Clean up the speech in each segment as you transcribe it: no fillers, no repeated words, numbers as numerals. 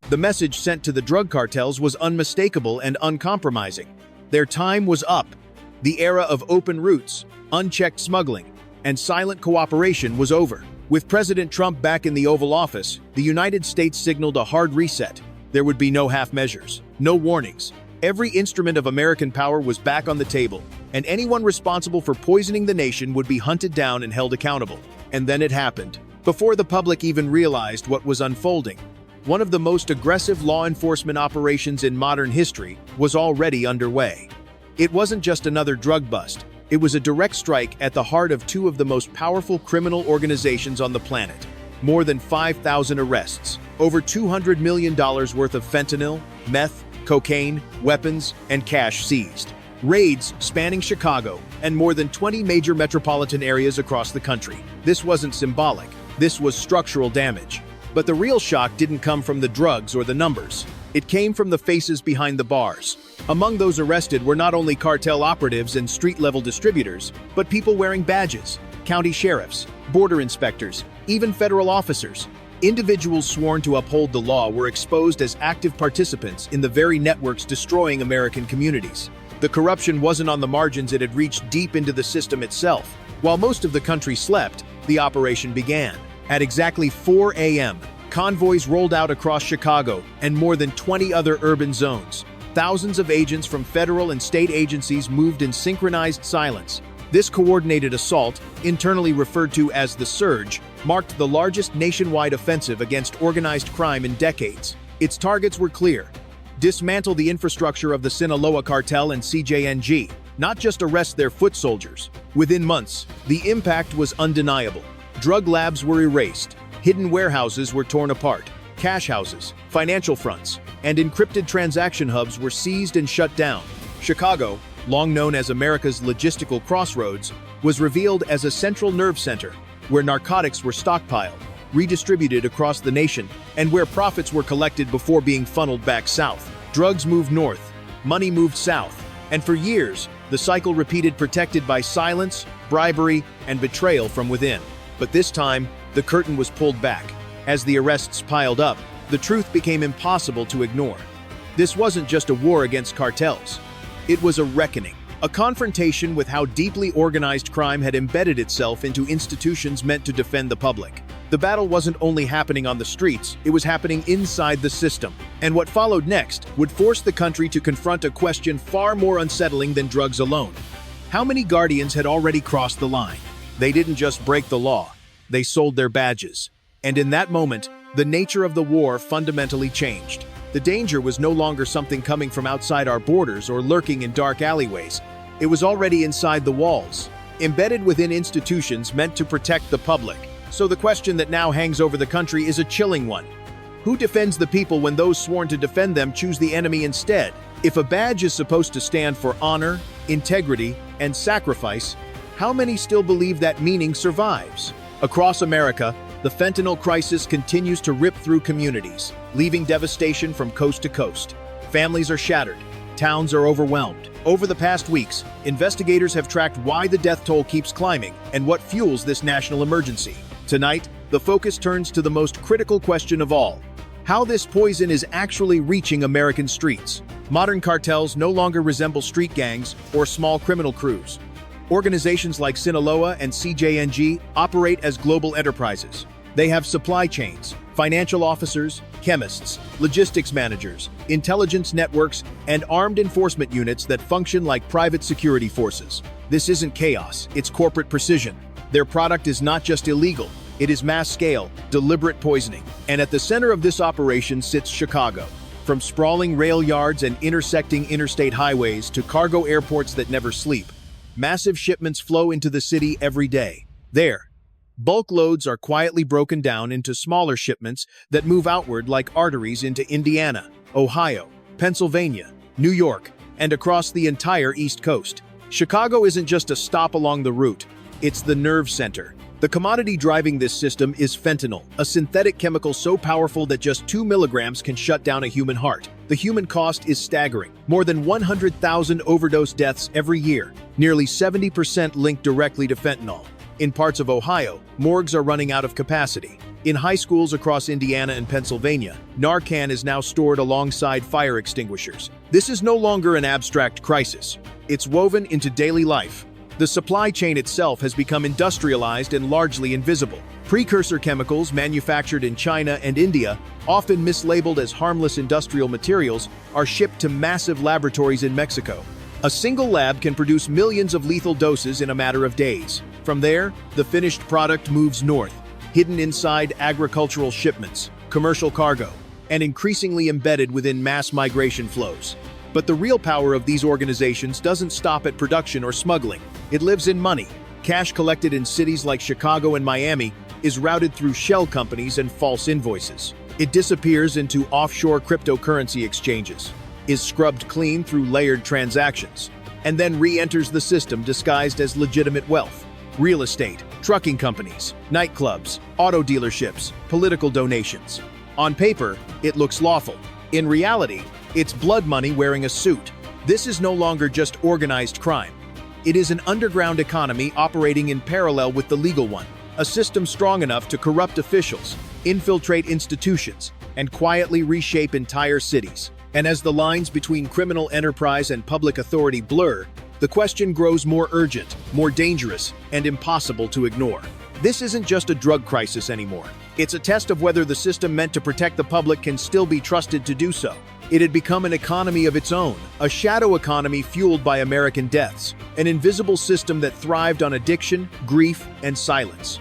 The message sent to the drug cartels was unmistakable and uncompromising. Their time was up. The era of open routes, unchecked smuggling, and silent cooperation was over. With President Trump back in the Oval Office, the United States signaled a hard reset. There would be no half measures, no warnings. Every instrument of American power was back on the table, and anyone responsible for poisoning the nation would be hunted down and held accountable. And then it happened. Before the public even realized what was unfolding, one of the most aggressive law enforcement operations in modern history was already underway. It wasn't just another drug bust. It was a direct strike at the heart of two of the most powerful criminal organizations on the planet. More than 5,000 arrests, over $200 million worth of fentanyl, meth, cocaine, weapons, and cash seized. Raids spanning Chicago and more than 20 major metropolitan areas across the country. This wasn't symbolic. This was structural damage. But the real shock didn't come from the drugs or the numbers. It came from the faces behind the bars. Among those arrested were not only cartel operatives and street-level distributors, but people wearing badges, county sheriffs, border inspectors, even federal officers. Individuals sworn to uphold the law were exposed as active participants in the very networks destroying American communities. The corruption wasn't on the margins, it had reached deep into the system itself. While most of the country slept, the operation began. At exactly 4 a.m., convoys rolled out across Chicago and more than 20 other urban zones. Thousands of agents from federal and state agencies moved in synchronized silence. This coordinated assault, internally referred to as the Surge, marked the largest nationwide offensive against organized crime in decades. Its targets were clear: dismantle the infrastructure of the Sinaloa Cartel and CJNG, not just arrest their foot soldiers. Within months, the impact was undeniable. Drug labs were erased, hidden warehouses were torn apart, cash houses, financial fronts, and encrypted transaction hubs were seized and shut down. Chicago, long known as America's logistical crossroads, was revealed as a central nerve center where narcotics were stockpiled, redistributed across the nation, and where profits were collected before being funneled back south. Drugs moved north, money moved south, and for years, the cycle repeated, protected by silence, bribery, and betrayal from within. But this time, the curtain was pulled back. As the arrests piled up, the truth became impossible to ignore. This wasn't just a war against cartels. It was a reckoning, a confrontation with how deeply organized crime had embedded itself into institutions meant to defend the public. The battle wasn't only happening on the streets, it was happening inside the system. And what followed next would force the country to confront a question far more unsettling than drugs alone. How many guardians had already crossed the line? They didn't just break the law, they sold their badges. And in that moment, the nature of the war fundamentally changed. The danger was no longer something coming from outside our borders or lurking in dark alleyways. It was already inside the walls, embedded within institutions meant to protect the public. So the question that now hangs over the country is a chilling one. Who defends the people when those sworn to defend them choose the enemy instead? If a badge is supposed to stand for honor, integrity, and sacrifice, how many still believe that meaning survives? Across America, the fentanyl crisis continues to rip through communities, leaving devastation from coast to coast. Families are shattered. Towns are overwhelmed. Over the past weeks, investigators have tracked why the death toll keeps climbing and what fuels this national emergency. Tonight, the focus turns to the most critical question of all: how this poison is actually reaching American streets. Modern cartels no longer resemble street gangs or small criminal crews. Organizations like Sinaloa and CJNG operate as global enterprises. They have supply chains, financial officers, chemists, logistics managers, intelligence networks, and armed enforcement units that function like private security forces. This isn't chaos, it's corporate precision. Their product is not just illegal, it is mass-scale, deliberate poisoning. And at the center of this operation sits Chicago. From sprawling rail yards and intersecting interstate highways to cargo airports that never sleep, massive shipments flow into the city every day. There, bulk loads are quietly broken down into smaller shipments that move outward like arteries into Indiana, Ohio, Pennsylvania, New York, and across the entire East Coast. Chicago isn't just a stop along the route, it's the nerve center. The commodity driving this system is fentanyl, a synthetic chemical so powerful that just 2 milligrams can shut down a human heart. The human cost is staggering. More than 100,000 overdose deaths every year, nearly 70% linked directly to fentanyl. In parts of Ohio, morgues are running out of capacity. In high schools across Indiana and Pennsylvania, Narcan is now stored alongside fire extinguishers. This is no longer an abstract crisis. It's woven into daily life. The supply chain itself has become industrialized and largely invisible. Precursor chemicals manufactured in China and India, often mislabeled as harmless industrial materials, are shipped to massive laboratories in Mexico. A single lab can produce millions of lethal doses in a matter of days. From there, the finished product moves north, hidden inside agricultural shipments, commercial cargo, and increasingly embedded within mass migration flows. But the real power of these organizations doesn't stop at production or smuggling. It lives in money. Cash collected in cities like Chicago and Miami is routed through shell companies and false invoices. It disappears into offshore cryptocurrency exchanges, is scrubbed clean through layered transactions, and then re-enters the system disguised as legitimate wealth. Real estate, trucking companies, nightclubs, auto dealerships, political donations. On paper, it looks lawful. In reality, it's blood money wearing a suit. This is no longer just organized crime. It is an underground economy operating in parallel with the legal one, a system strong enough to corrupt officials, infiltrate institutions, and quietly reshape entire cities. And as the lines between criminal enterprise and public authority blur, the question grows more urgent, more dangerous, and impossible to ignore. This isn't just a drug crisis anymore. It's a test of whether the system meant to protect the public can still be trusted to do so. It had become an economy of its own, a shadow economy fueled by American deaths, an invisible system that thrived on addiction, grief, and silence.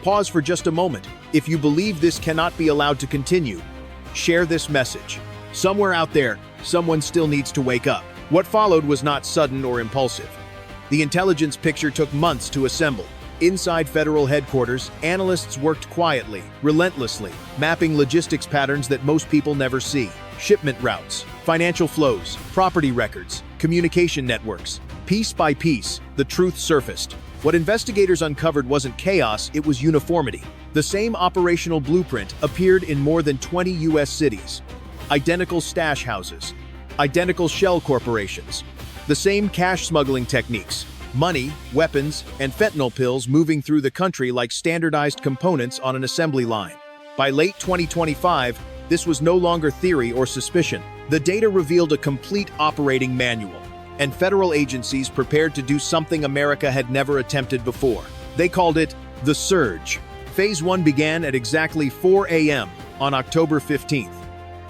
Pause for just a moment. If you believe this cannot be allowed to continue, share this message. Somewhere out there, someone still needs to wake up. What followed was not sudden or impulsive. The intelligence picture took months to assemble. Inside federal headquarters, analysts worked quietly, relentlessly, mapping logistics patterns that most people never see. Shipment routes, financial flows, property records, communication networks. Piece by piece, the truth surfaced. What investigators uncovered wasn't chaos, it was uniformity. The same operational blueprint appeared in more than 20 U.S. cities. Identical stash houses, identical shell corporations, the same cash smuggling techniques, money, weapons, and fentanyl pills moving through the country like standardized components on an assembly line. By late 2025, this was no longer theory or suspicion. The data revealed a complete operating manual, and federal agencies prepared to do something America had never attempted before. They called it the Surge. Phase 1 began at exactly 4 a.m. on October 15th.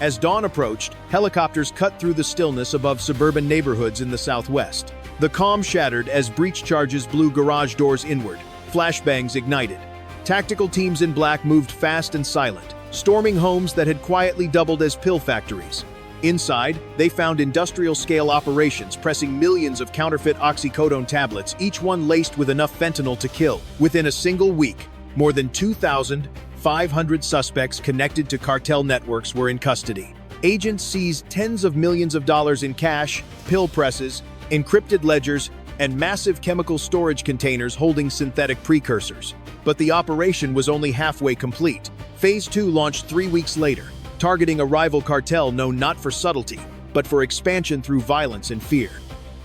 As dawn approached, helicopters cut through the stillness above suburban neighborhoods in the southwest. The calm shattered as breach charges blew garage doors inward. Flashbangs ignited. Tactical teams in black moved fast and silent, storming homes that had quietly doubled as pill factories. Inside, they found industrial-scale operations pressing millions of counterfeit oxycodone tablets, each one laced with enough fentanyl to kill. Within a single week, more than 2,500 suspects connected to cartel networks were in custody. Agents seized tens of millions of dollars in cash, pill presses, encrypted ledgers, and massive chemical storage containers holding synthetic precursors. But the operation was only halfway complete. Phase 2 launched 3 weeks later, targeting a rival cartel known not for subtlety, but for expansion through violence and fear.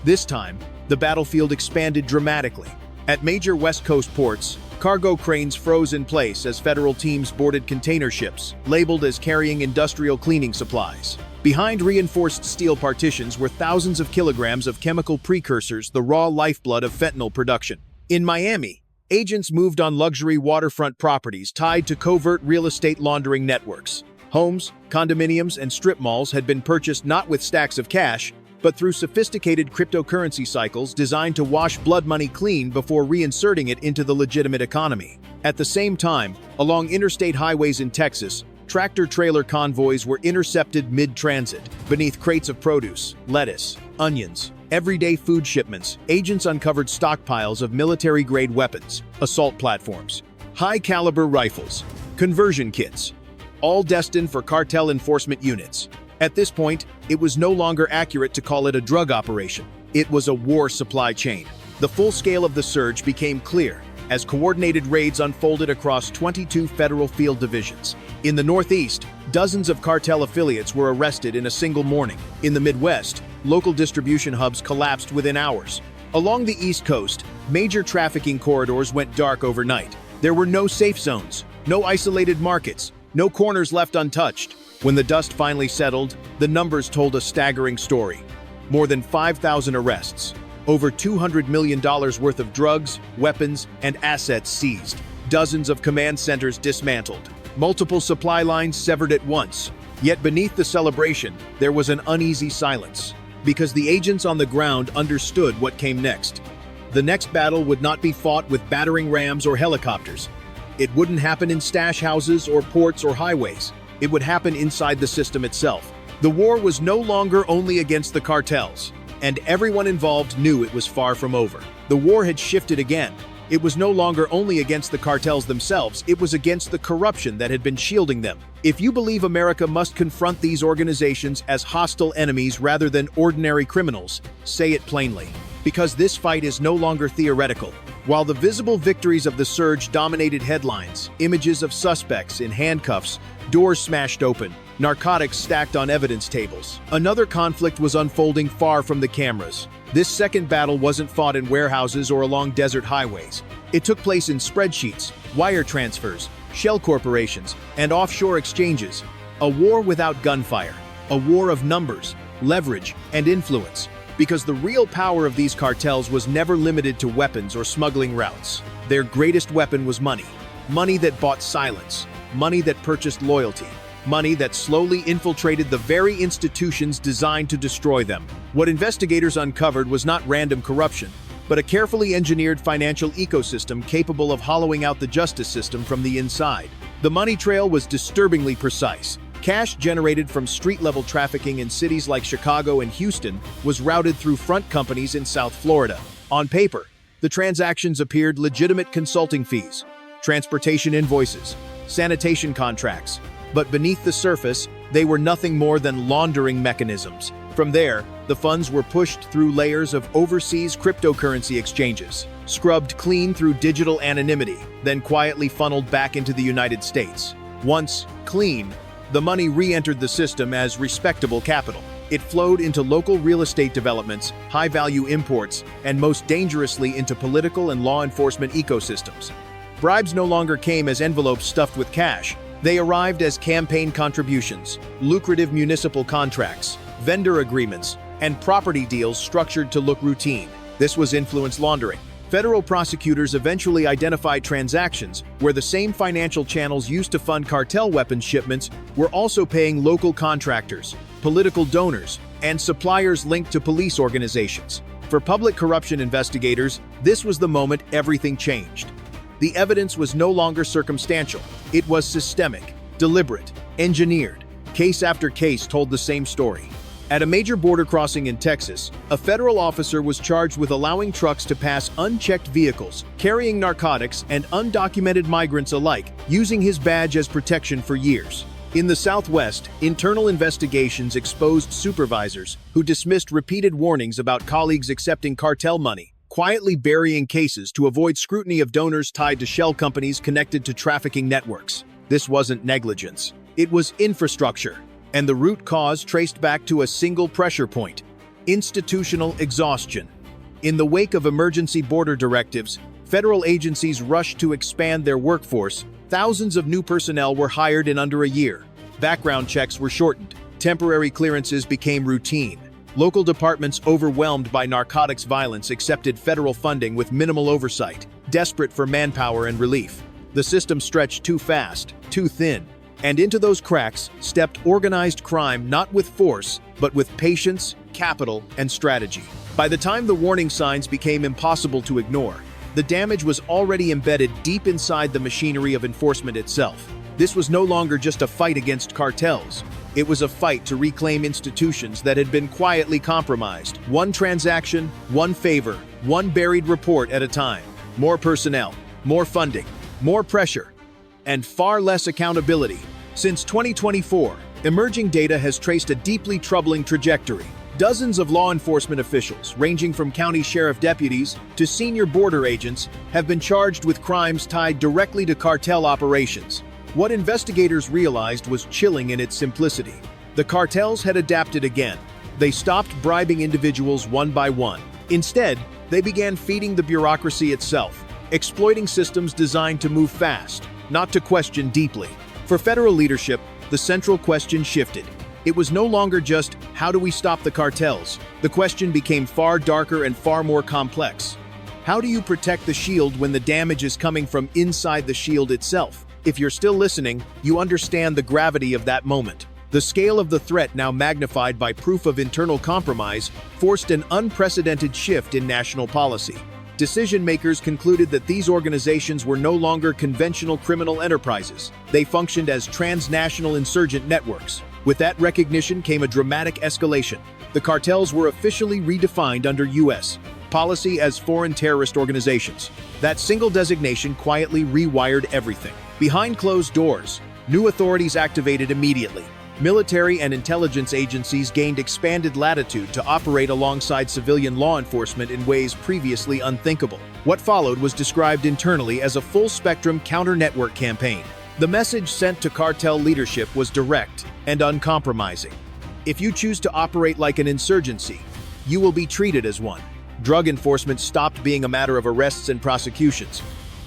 This time, the battlefield expanded dramatically. At major West Coast ports, cargo cranes froze in place as federal teams boarded container ships, labeled as carrying industrial cleaning supplies. Behind reinforced steel partitions were thousands of kilograms of chemical precursors, the raw lifeblood of fentanyl production. In Miami, agents moved on luxury waterfront properties tied to covert real estate laundering networks. Homes, condominiums, and strip malls had been purchased not with stacks of cash, but through sophisticated cryptocurrency cycles designed to wash blood money clean before reinserting it into the legitimate economy. At the same time, along interstate highways in Texas, tractor-trailer convoys were intercepted mid-transit. Beneath crates of produce, lettuce, onions, everyday food shipments, agents uncovered stockpiles of military-grade weapons, assault platforms, high-caliber rifles, conversion kits, all destined for cartel enforcement units. At this point, it was no longer accurate to call it a drug operation. It was a war supply chain. The full scale of the surge became clear as coordinated raids unfolded across 22 federal field divisions. In the Northeast, dozens of cartel affiliates were arrested in a single morning. In the Midwest, local distribution hubs collapsed within hours. Along the East Coast, Major trafficking corridors went dark overnight. There were no safe zones, no isolated markets, no corners left untouched. When the dust finally settled, the numbers told a staggering story. More than 5,000 arrests, over $200 million worth of drugs, weapons, and assets seized, dozens of command centers dismantled, multiple supply lines severed at once. Yet beneath the celebration, there was an uneasy silence, because the agents on the ground understood what came next. The next battle would not be fought with battering rams or helicopters. It wouldn't happen in stash houses or ports or highways. It would happen inside the system itself. The war was no longer only against the cartels, and everyone involved knew it was far from over. The war had shifted again. It was no longer only against the cartels themselves, it was against the corruption that had been shielding them. If you believe America must confront these organizations as hostile enemies rather than ordinary criminals, say it plainly. Because this fight is no longer theoretical. While the visible victories of the surge dominated headlines, images of suspects in handcuffs, doors smashed open, narcotics stacked on evidence tables, another conflict was unfolding far from the cameras. This second battle wasn't fought in warehouses or along desert highways. It took place in spreadsheets, wire transfers, shell corporations, and offshore exchanges. A war without gunfire, a war of numbers, leverage, and influence. Because the real power of these cartels was never limited to weapons or smuggling routes. Their greatest weapon was money. Money that bought silence. Money that purchased loyalty. Money that slowly infiltrated the very institutions designed to destroy them. What investigators uncovered was not random corruption, but a carefully engineered financial ecosystem capable of hollowing out the justice system from the inside. The money trail was disturbingly precise. Cash generated from street-level trafficking in cities like Chicago and Houston was routed through front companies in South Florida. On paper, the transactions appeared legitimate consulting fees, transportation invoices, sanitation contracts, but beneath the surface, they were nothing more than laundering mechanisms. From there, the funds were pushed through layers of overseas cryptocurrency exchanges, scrubbed clean through digital anonymity, then quietly funneled back into the United States. Once clean, the money re-entered the system as respectable capital. It flowed into local real estate developments, high-value imports, and most dangerously into political and law enforcement ecosystems. Bribes no longer came as envelopes stuffed with cash. They arrived as campaign contributions, lucrative municipal contracts, vendor agreements, and property deals structured to look routine. This was influence laundering. Federal prosecutors eventually identified transactions where the same financial channels used to fund cartel weapons shipments were also paying local contractors, political donors, and suppliers linked to police organizations. For public corruption investigators, this was the moment everything changed. The evidence was no longer circumstantial. It was systemic, deliberate, engineered. Case after case told the same story. At a major border crossing in Texas, a federal officer was charged with allowing trucks to pass unchecked vehicles, carrying narcotics and undocumented migrants alike, using his badge as protection for years. In the Southwest, internal investigations exposed supervisors who dismissed repeated warnings about colleagues accepting cartel money, quietly burying cases to avoid scrutiny of donors tied to shell companies connected to trafficking networks. This wasn't negligence. It was infrastructure. And the root cause traced back to a single pressure point: institutional exhaustion. In the wake of emergency border directives, federal agencies rushed to expand their workforce. Thousands of new personnel were hired in under a year. Background checks were shortened. Temporary clearances became routine. Local departments overwhelmed by narcotics violence accepted federal funding with minimal oversight, desperate for manpower and relief. The system stretched too fast, too thin. And into those cracks stepped organized crime, not with force, but with patience, capital, and strategy. By the time the warning signs became impossible to ignore, the damage was already embedded deep inside the machinery of enforcement itself. This was no longer just a fight against cartels. It was a fight to reclaim institutions that had been quietly compromised. One transaction, one favor, one buried report at a time. More personnel, more funding, more pressure, and far less accountability. Since 2024, emerging data has traced a deeply troubling trajectory. Dozens of law enforcement officials, ranging from county sheriff deputies to senior border agents, have been charged with crimes tied directly to cartel operations. What investigators realized was chilling in its simplicity. The cartels had adapted again. They stopped bribing individuals one by one. Instead, they began feeding the bureaucracy itself, exploiting systems designed to move fast, not to question deeply. For federal leadership, the central question shifted. It was no longer just, how do we stop the cartels? The question became far darker and far more complex. How do you protect the shield when the damage is coming from inside the shield itself? If you're still listening, you understand the gravity of that moment. The scale of the threat, now magnified by proof of internal compromise, forced an unprecedented shift in national policy. Decision-makers concluded that these organizations were no longer conventional criminal enterprises. They functioned as transnational insurgent networks. With that recognition came a dramatic escalation. The cartels were officially redefined under U.S. policy as foreign terrorist organizations. That single designation quietly rewired everything. Behind closed doors, new authorities activated immediately. Military and intelligence agencies gained expanded latitude to operate alongside civilian law enforcement in ways previously unthinkable. What followed was described internally as a full-spectrum counter-network campaign. The message sent to cartel leadership was direct and uncompromising. If you choose to operate like an insurgency, you will be treated as one. Drug enforcement stopped being a matter of arrests and prosecutions.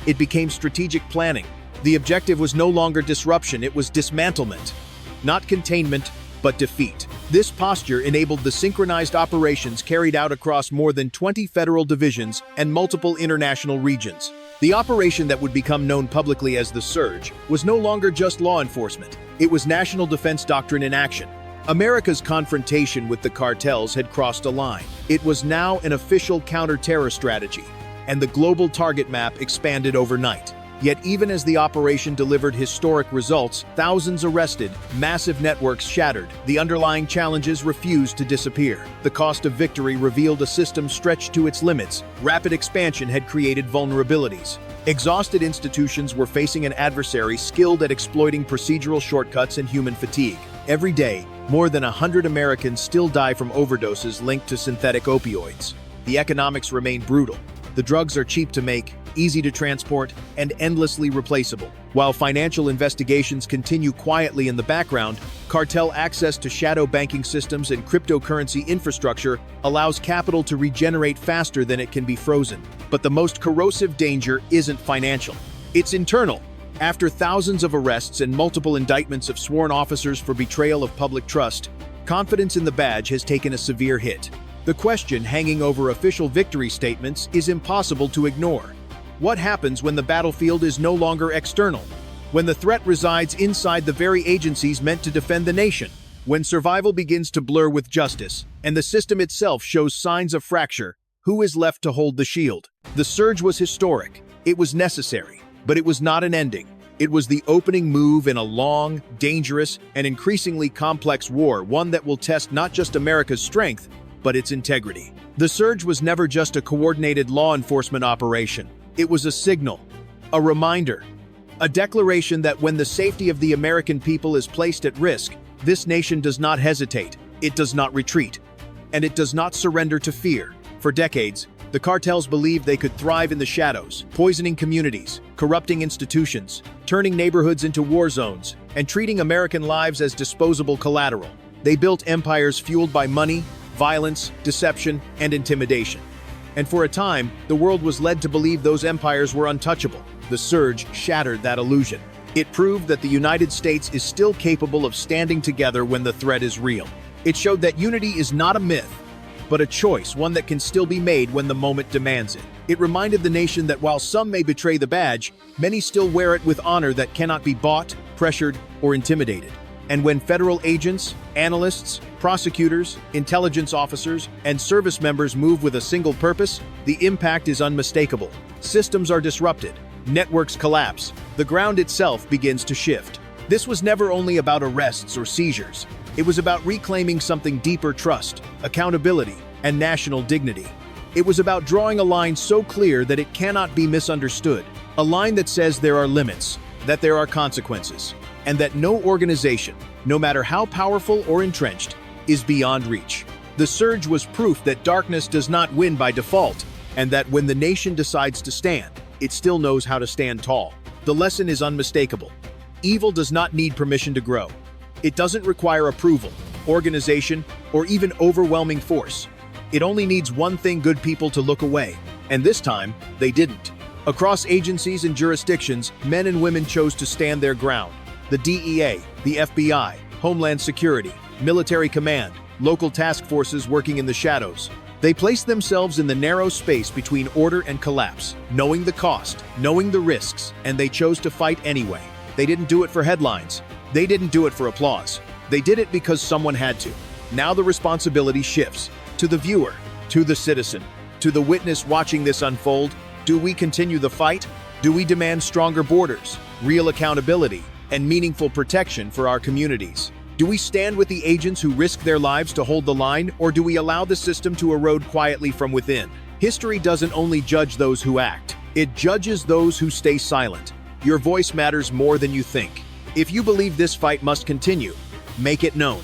It became strategic planning. The objective was no longer disruption, it was dismantlement. Not containment, but defeat. This posture enabled the synchronized operations carried out across more than 20 federal divisions and multiple international regions. The operation that would become known publicly as the Surge was no longer just law enforcement. It was national defense doctrine in action. America's confrontation with the cartels had crossed a line. It was now an official counter-terror strategy, and the global target map expanded overnight. Yet even as the operation delivered historic results, thousands arrested, massive networks shattered, the underlying challenges refused to disappear. The cost of victory revealed a system stretched to its limits. Rapid expansion had created vulnerabilities. Exhausted institutions were facing an adversary skilled at exploiting procedural shortcuts and human fatigue. Every day, more than 100 Americans still die from overdoses linked to synthetic opioids. The economics remain brutal. The drugs are cheap to make, easy to transport, and endlessly replaceable. While financial investigations continue quietly in the background, cartel access to shadow banking systems and cryptocurrency infrastructure allows capital to regenerate faster than it can be frozen. But the most corrosive danger isn't financial. It's internal. After thousands of arrests and multiple indictments of sworn officers for betrayal of public trust, confidence in the badge has taken a severe hit. The question hanging over official victory statements is impossible to ignore. What happens when the battlefield is no longer external? When the threat resides inside the very agencies meant to defend the nation? When survival begins to blur with justice, and the system itself shows signs of fracture, who is left to hold the shield? The surge was historic. It was necessary. But it was not an ending. It was the opening move in a long, dangerous, and increasingly complex war, one that will test not just America's strength, but its integrity. The surge was never just a coordinated law enforcement operation. It was a signal, a reminder, a declaration that when the safety of the American people is placed at risk, this nation does not hesitate, it does not retreat, and it does not surrender to fear. For decades, the cartels believed they could thrive in the shadows, poisoning communities, corrupting institutions, turning neighborhoods into war zones, and treating American lives as disposable collateral. They built empires fueled by money, violence, deception, and intimidation. And for a time, the world was led to believe those empires were untouchable. The surge shattered that illusion. It proved that the United States is still capable of standing together when the threat is real. It showed that unity is not a myth, but a choice, one that can still be made when the moment demands it. It reminded the nation that while some may betray the badge, many still wear it with honor that cannot be bought, pressured, or intimidated. And when federal agents, analysts, prosecutors, intelligence officers, and service members move with a single purpose, the impact is unmistakable. Systems are disrupted, networks collapse, the ground itself begins to shift. This was never only about arrests or seizures. It was about reclaiming something deeper: trust, accountability, and national dignity. It was about drawing a line so clear that it cannot be misunderstood. A line that says there are limits, that there are consequences, and that no organization, no matter how powerful or entrenched, is beyond reach. The surge was proof that darkness does not win by default, and that when the nation decides to stand, it still knows how to stand tall. The lesson is unmistakable. Evil does not need permission to grow. It doesn't require approval, organization, or even overwhelming force. It only needs one thing: good people to look away. And this time, they didn't. Across agencies and jurisdictions, men and women chose to stand their ground. The DEA, the FBI, Homeland Security, Military Command, local task forces working in the shadows. They placed themselves in the narrow space between order and collapse, knowing the cost, knowing the risks, and they chose to fight anyway. They didn't do it for headlines. They didn't do it for applause. They did it because someone had to. Now the responsibility shifts to the viewer, to the citizen, to the witness watching this unfold. Do we continue the fight? Do we demand stronger borders, real accountability, and meaningful protection for our communities? Do we stand with the agents who risk their lives to hold the line, or do we allow the system to erode quietly from within? History doesn't only judge those who act, it judges those who stay silent. Your voice matters more than you think. If you believe this fight must continue, make it known.